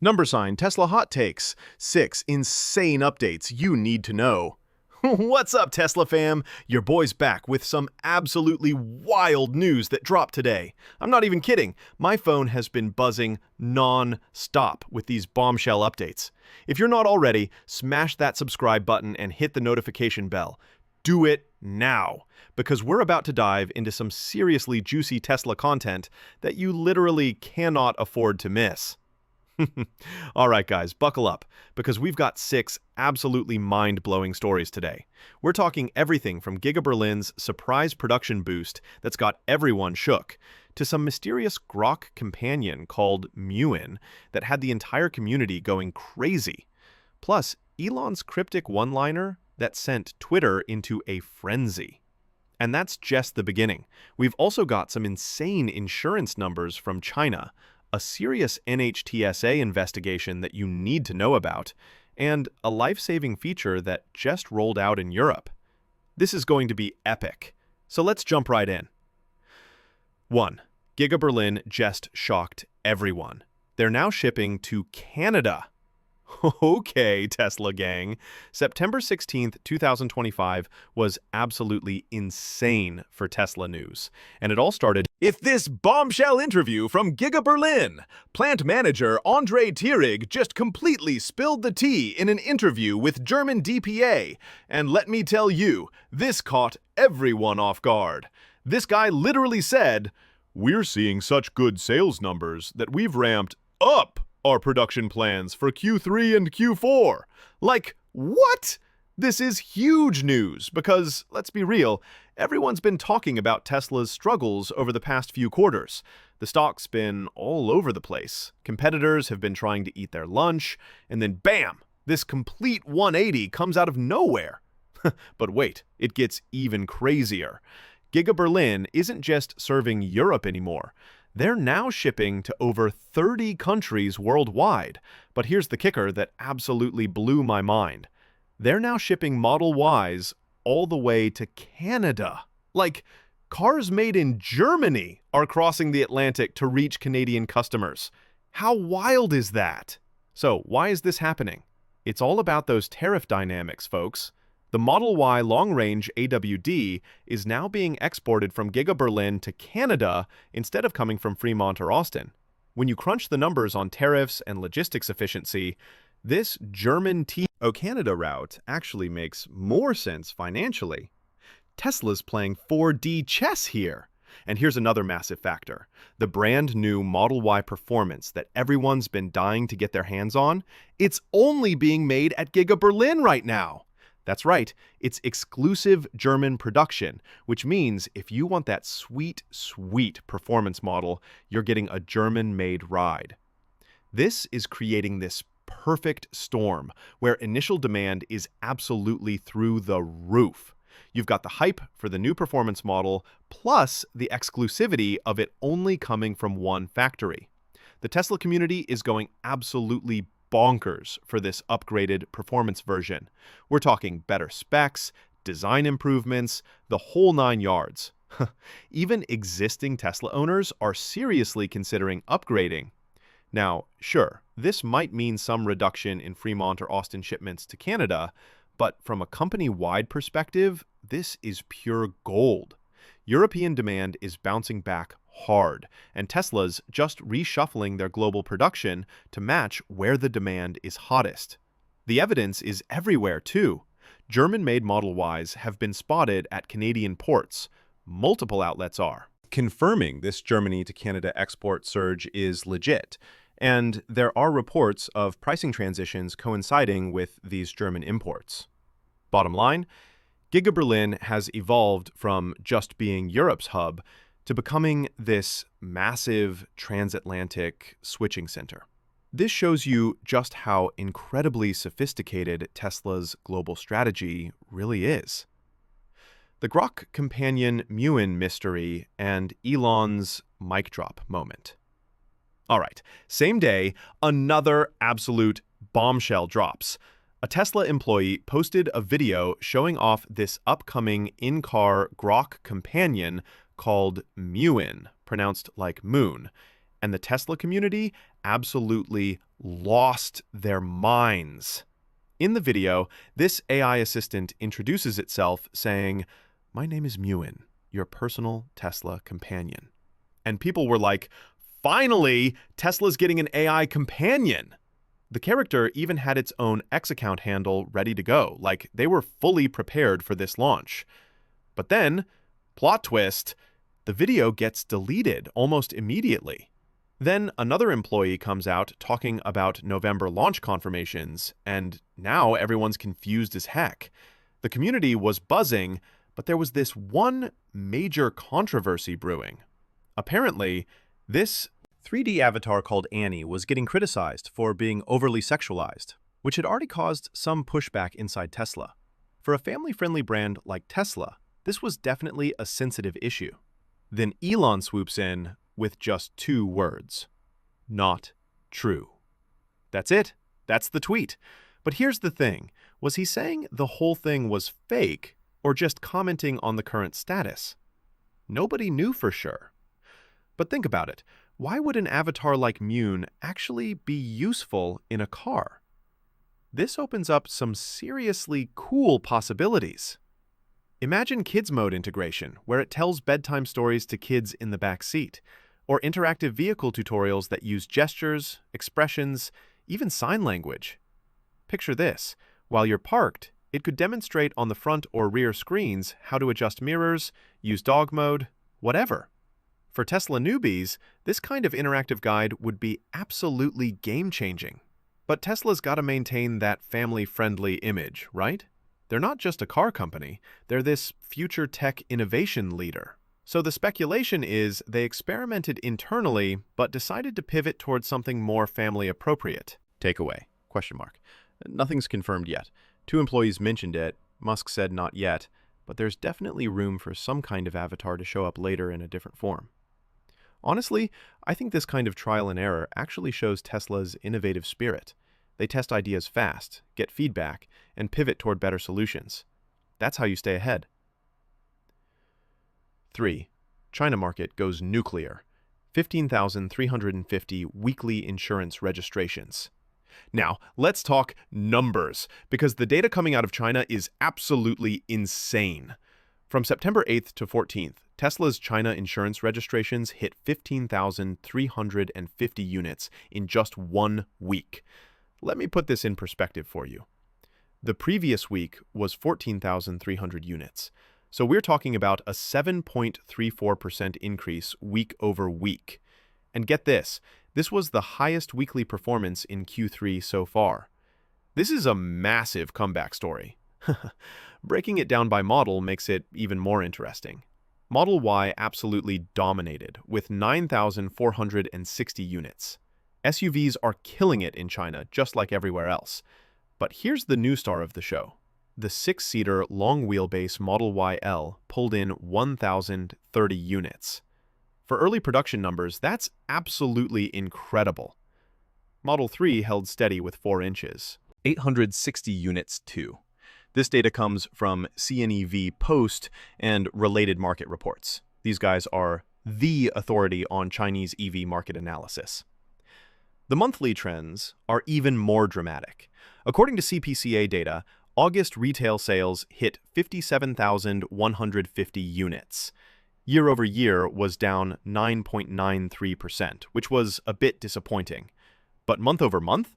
Number sign Tesla hot takes. 6 insane updates you need to know. What's up, Tesla fam? Your boy's back with some absolutely wild news that dropped today. I'm not even kidding. My phone has been buzzing non-stop with these bombshell updates. If you're not already, smash that subscribe button and hit the notification bell. Do it now, because we're about to dive into some seriously juicy Tesla content that you literally cannot afford to miss. All right, guys, buckle up, because we've got 6 absolutely mind-blowing stories today. We're talking everything from Giga Berlin's surprise production boost that's got everyone shook, to some mysterious Grok companion called Muin that had the entire community going crazy. Plus, Elon's cryptic one-liner that sent Twitter into a frenzy. And that's just the beginning. We've also got some insane insurance numbers from China, a serious NHTSA investigation that you need to know about, and a life-saving feature that just rolled out in Europe. This is going to be epic. So let's jump right in. 1. Giga Berlin just shocked everyone. They're now shipping to Canada. Okay, Tesla gang. September 16th, 2025 was absolutely insane for Tesla news. And it all started with this bombshell interview from Giga Berlin. Plant manager Andre Thierig just completely spilled the tea in an interview with German DPA. And let me tell you, this caught everyone off guard. This guy literally said, "We're seeing such good sales numbers that we've ramped up our production plans for Q3 and Q4. Like, what? This is huge news because, let's be real, everyone's been talking about Tesla's struggles over the past few quarters. The stock's been all over the place. Competitors have been trying to eat their lunch, and then bam, this complete 180 comes out of nowhere. But wait, it gets even crazier. Giga Berlin isn't just serving Europe anymore. They're now shipping to over 30 countries worldwide. But here's the kicker that absolutely blew my mind. They're now shipping Model Ys all the way to Canada. Like, cars made in Germany are crossing the Atlantic to reach Canadian customers. How wild is that? So, why is this happening? It's all about those tariff dynamics, folks. The Model Y long-range AWD is now being exported from Giga Berlin to Canada instead of coming from Fremont or Austin. When you crunch the numbers on tariffs and logistics efficiency, this German Canada route actually makes more sense financially. Tesla's playing 4D chess here. And here's another massive factor. The brand new Model Y performance that everyone's been dying to get their hands on, it's only being made at Giga Berlin right now. That's right, it's exclusive German production, which means if you want that sweet, sweet performance model, you're getting a German-made ride. This is creating this perfect storm where initial demand is absolutely through the roof. You've got the hype for the new performance model, plus the exclusivity of it only coming from one factory. The Tesla community is going absolutely bonkers for this upgraded performance version. We're talking better specs, design improvements, the whole 9 yards. Even existing Tesla owners are seriously considering upgrading. Now, sure, this might mean some reduction in Fremont or Austin shipments to Canada, but from a company-wide perspective, this is pure gold. European demand is bouncing back hard, and Tesla's just reshuffling their global production to match where the demand is hottest. The evidence is everywhere, too. German-made Model Ys have been spotted at Canadian ports. Multiple outlets are confirming this Germany to Canada export surge is legit, and there are reports of pricing transitions coinciding with these German imports. Bottom line, Giga Berlin has evolved from just being Europe's hub to becoming this massive transatlantic switching center. This shows you just how incredibly sophisticated Tesla's global strategy really is. The Grok companion Muin mystery and Elon's mic drop moment. All right, same day, another absolute bombshell drops. A Tesla employee posted a video showing off this upcoming in-car Grok companion called Muin, pronounced like moon, And the Tesla community absolutely lost their minds. In the video, this AI assistant introduces itself saying, "My name is Muin, your personal Tesla companion." And people were like, finally, Tesla's getting an AI companion. The character even had its own X account handle ready to go, like they were fully prepared for this launch. But then, plot twist, the video gets deleted almost immediately. Then another employee comes out talking about November launch confirmations, and now everyone's confused as heck. The community was buzzing, but there was this one major controversy brewing. Apparently, this 3D avatar called Annie was getting criticized for being overly sexualized, which had already caused some pushback inside Tesla. For a family-friendly brand like Tesla, this was definitely a sensitive issue. Then Elon swoops in with just 2 words. Not true. That's it. That's the tweet. But here's the thing. Was he saying the whole thing was fake or just commenting on the current status? Nobody knew for sure. But think about it. Why would an avatar like Muin actually be useful in a car? This opens up some seriously cool possibilities. Imagine Kids Mode integration, where it tells bedtime stories to kids in the back seat, or interactive vehicle tutorials that use gestures, expressions, even sign language. Picture this. While you're parked, it could demonstrate on the front or rear screens how to adjust mirrors, use dog mode, whatever. For Tesla newbies, this kind of interactive guide would be absolutely game-changing. But Tesla's got to maintain that family-friendly image, right? They're not just a car company, they're this future tech innovation leader. So the speculation is they experimented internally, but decided to pivot towards something more family-appropriate. Takeaway? ? Nothing's confirmed yet. 2 employees mentioned it. Musk said not yet, but there's definitely room for some kind of avatar to show up later in a different form. Honestly, I think this kind of trial and error actually shows Tesla's innovative spirit. They test ideas fast, get feedback, and pivot toward better solutions. That's how you stay ahead. 3. China market goes nuclear. 15,350 weekly insurance registrations. Now, let's talk numbers, because the data coming out of China is absolutely insane. From September 8th to 14th, Tesla's China insurance registrations hit 15,350 units in just 1 week. Let me put this in perspective for you. The previous week was 14,300 units. So we're talking about a 7.34% increase week over week. And get this, this was the highest weekly performance in Q3 so far. This is a massive comeback story. Breaking it down by model makes it even more interesting. Model Y absolutely dominated with 9,460 units. SUVs are killing it in China, just like everywhere else. But here's the new star of the show. The 6-seater long-wheelbase Model YL pulled in 1,030 units. For early production numbers, that's absolutely incredible. Model 3 held steady with 4 inches. 860 units too. This data comes from CNEV Post and related market reports. These guys are the authority on Chinese EV market analysis. The monthly trends are even more dramatic. According to CPCA data, August retail sales hit 57,150 units. Year over year was down 9.93%, which was a bit disappointing. But month over month,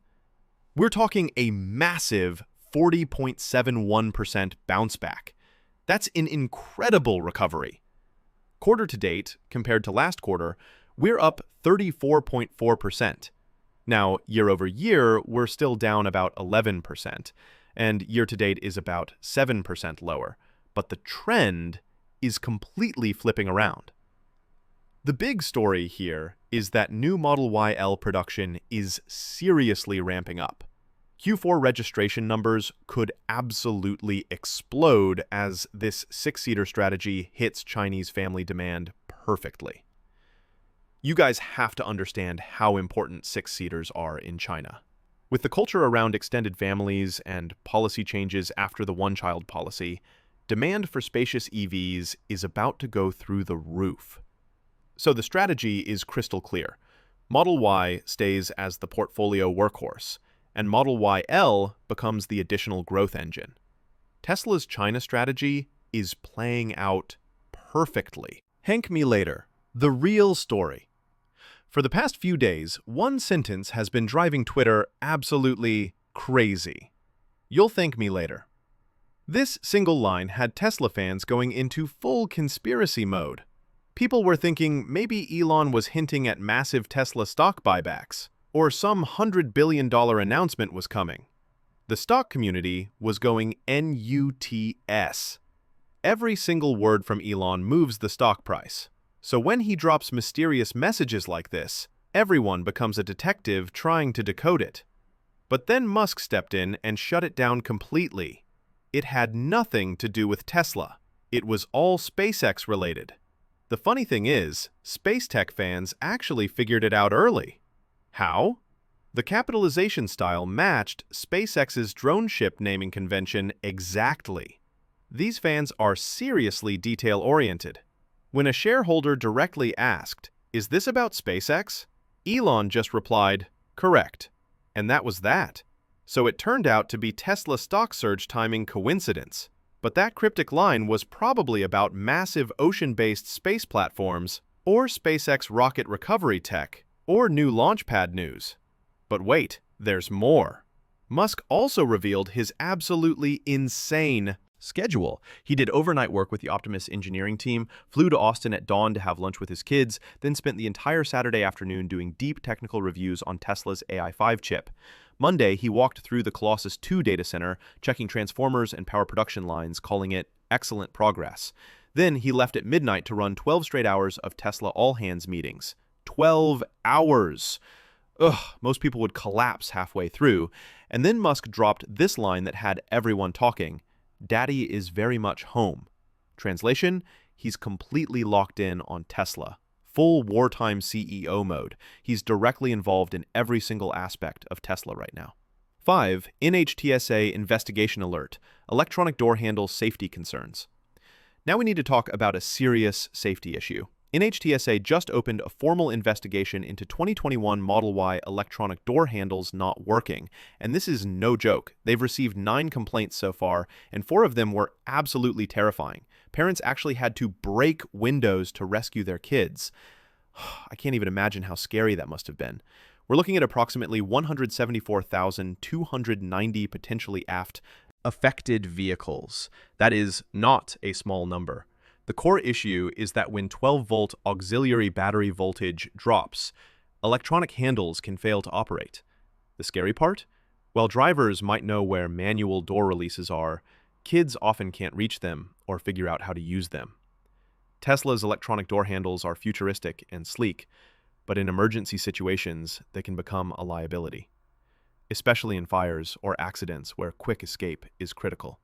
we're talking a massive 40.71% bounce back. That's an incredible recovery. Quarter to date, compared to last quarter, we're up 34.4%. Now, year over year, we're still down about 11%, and year to date is about 7% lower. But the trend is completely flipping around. The big story here is that new Model YL production is seriously ramping up. Q4 registration numbers could absolutely explode as this 6-seater strategy hits Chinese family demand perfectly. You guys have to understand how important 6-seaters are in China. With the culture around extended families and policy changes after the one-child policy, demand for spacious EVs is about to go through the roof. So the strategy is crystal clear. Model Y stays as the portfolio workhorse, and Model YL becomes the additional growth engine. Tesla's China strategy is playing out perfectly. Hank me later. The real story. For the past few days, one sentence has been driving Twitter absolutely crazy. You'll thank me later. This single line had Tesla fans going into full conspiracy mode. People were thinking maybe Elon was hinting at massive Tesla stock buybacks, or some $100 billion announcement was coming. The stock community was going NUTS. Every single word from Elon moves the stock price. So when he drops mysterious messages like this, everyone becomes a detective trying to decode it. But then Musk stepped in and shut it down completely. It had nothing to do with Tesla. It was all SpaceX related. The funny thing is, space tech fans actually figured it out early. How? The capitalization style matched SpaceX's drone ship naming convention exactly. These fans are seriously detail-oriented. When a shareholder directly asked, "Is this about SpaceX?" Elon just replied, "Correct." And that was that. So it turned out to be Tesla stock surge timing coincidence. But that cryptic line was probably about massive ocean-based space platforms, or SpaceX rocket recovery tech, or new launch pad news. But wait, there's more. Musk also revealed his absolutely insane schedule. He did overnight work with the Optimus engineering team, flew to Austin at dawn to have lunch with his kids, then spent the entire Saturday afternoon doing deep technical reviews on Tesla's AI5 chip. Monday, he walked through the Colossus 2 data center, checking transformers and power production lines, calling it excellent progress. Then he left at midnight to run 12 straight hours of Tesla all-hands meetings. 12 hours! Ugh, most people would collapse halfway through. And then Musk dropped this line that had everyone talking. Daddy is very much home. Translation, he's completely locked in on Tesla. Full wartime CEO mode. He's directly involved in every single aspect of Tesla right now. 5. NHTSA investigation alert. Electronic door handle safety concerns. Now we need to talk about a serious safety issue. NHTSA just opened a formal investigation into 2021 Model Y electronic door handles not working, and this is no joke. They've received 9 complaints so far, and 4 of them were absolutely terrifying. Parents actually had to break windows to rescue their kids. I can't even imagine how scary that must have been. We're looking at approximately 174,290 potentially affected vehicles. That is not a small number. The core issue is that when 12-volt auxiliary battery voltage drops, electronic handles can fail to operate. The scary part? While drivers might know where manual door releases are, kids often can't reach them or figure out how to use them. Tesla's electronic door handles are futuristic and sleek, but in emergency situations, they can become a liability, especially in fires or accidents where quick escape is critical.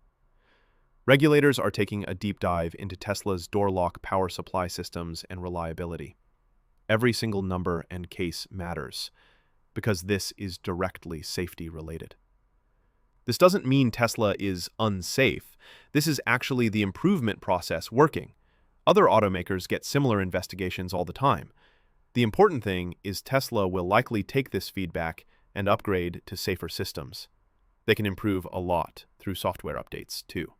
Regulators are taking a deep dive into Tesla's door lock power supply systems and reliability. Every single number and case matters, because this is directly safety related. This doesn't mean Tesla is unsafe. This is actually the improvement process working. Other automakers get similar investigations all the time. The important thing is Tesla will likely take this feedback and upgrade to safer systems. They can improve a lot through software updates, too.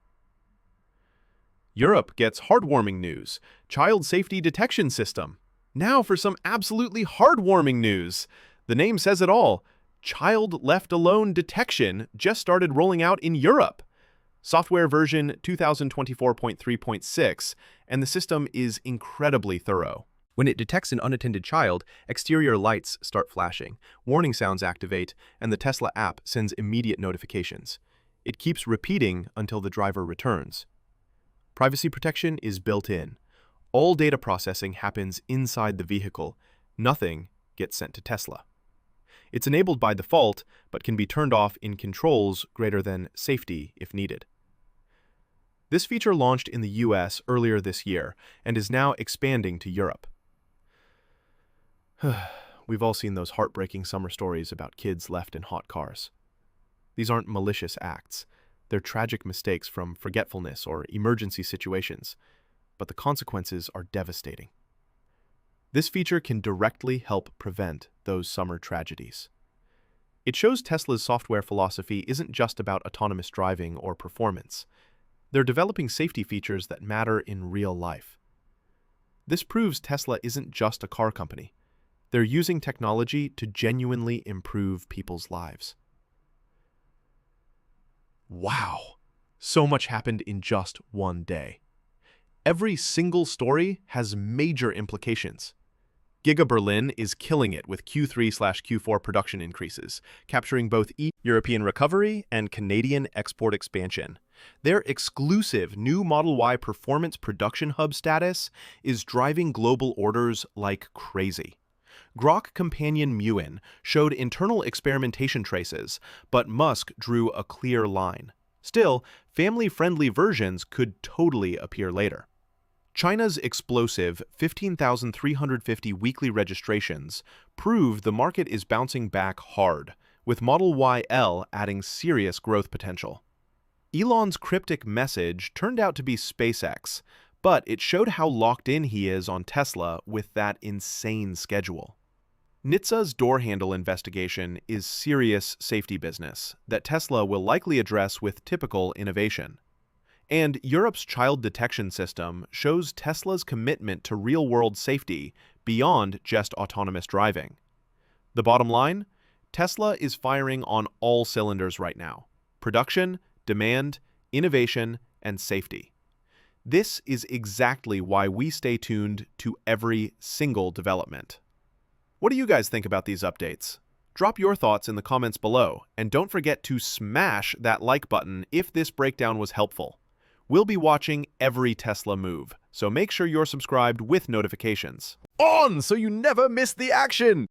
Europe gets heartwarming news. Child safety detection system. Now for some absolutely heartwarming news. The name says it all. Child left alone detection just started rolling out in Europe. Software version 2024.3.6, and the system is incredibly thorough. When it detects an unattended child, exterior lights start flashing, warning sounds activate, and the Tesla app sends immediate notifications. It keeps repeating until the driver returns. Privacy protection is built in. All data processing happens inside the vehicle. Nothing gets sent to Tesla. It's enabled by default, but can be turned off in controls greater than safety if needed. This feature launched in the US earlier this year and is now expanding to Europe. We've all seen those heartbreaking summer stories about kids left in hot cars. These aren't malicious acts. They're tragic mistakes from forgetfulness or emergency situations, but the consequences are devastating. This feature can directly help prevent those summer tragedies. It shows Tesla's software philosophy isn't just about autonomous driving or performance. They're developing safety features that matter in real life. This proves Tesla isn't just a car company. They're using technology to genuinely improve people's lives. Wow! So much happened in just one day. Every single story has major implications. Giga Berlin is killing it with Q3/Q4 production increases, capturing both European recovery and Canadian export expansion. Their exclusive new Model Y performance production hub status is driving global orders like crazy. Grok companion Muon showed internal experimentation traces, but Musk drew a clear line. Still, family-friendly versions could totally appear later. China's explosive 15,350 weekly registrations prove the market is bouncing back hard, with Model YL adding serious growth potential. Elon's cryptic message turned out to be SpaceX, but it showed how locked in he is on Tesla with that insane schedule. NHTSA's door handle investigation is serious safety business that Tesla will likely address with typical innovation. And Europe's child detection system shows Tesla's commitment to real-world safety beyond just autonomous driving. The bottom line? Tesla is firing on all cylinders right now: production, demand, innovation, and safety. This is exactly why we stay tuned to every single development. What do you guys think about these updates? Drop your thoughts in the comments below, and don't forget to smash that like button if this breakdown was helpful. We'll be watching every Tesla move, so make sure you're subscribed with notifications. On so you never miss the action!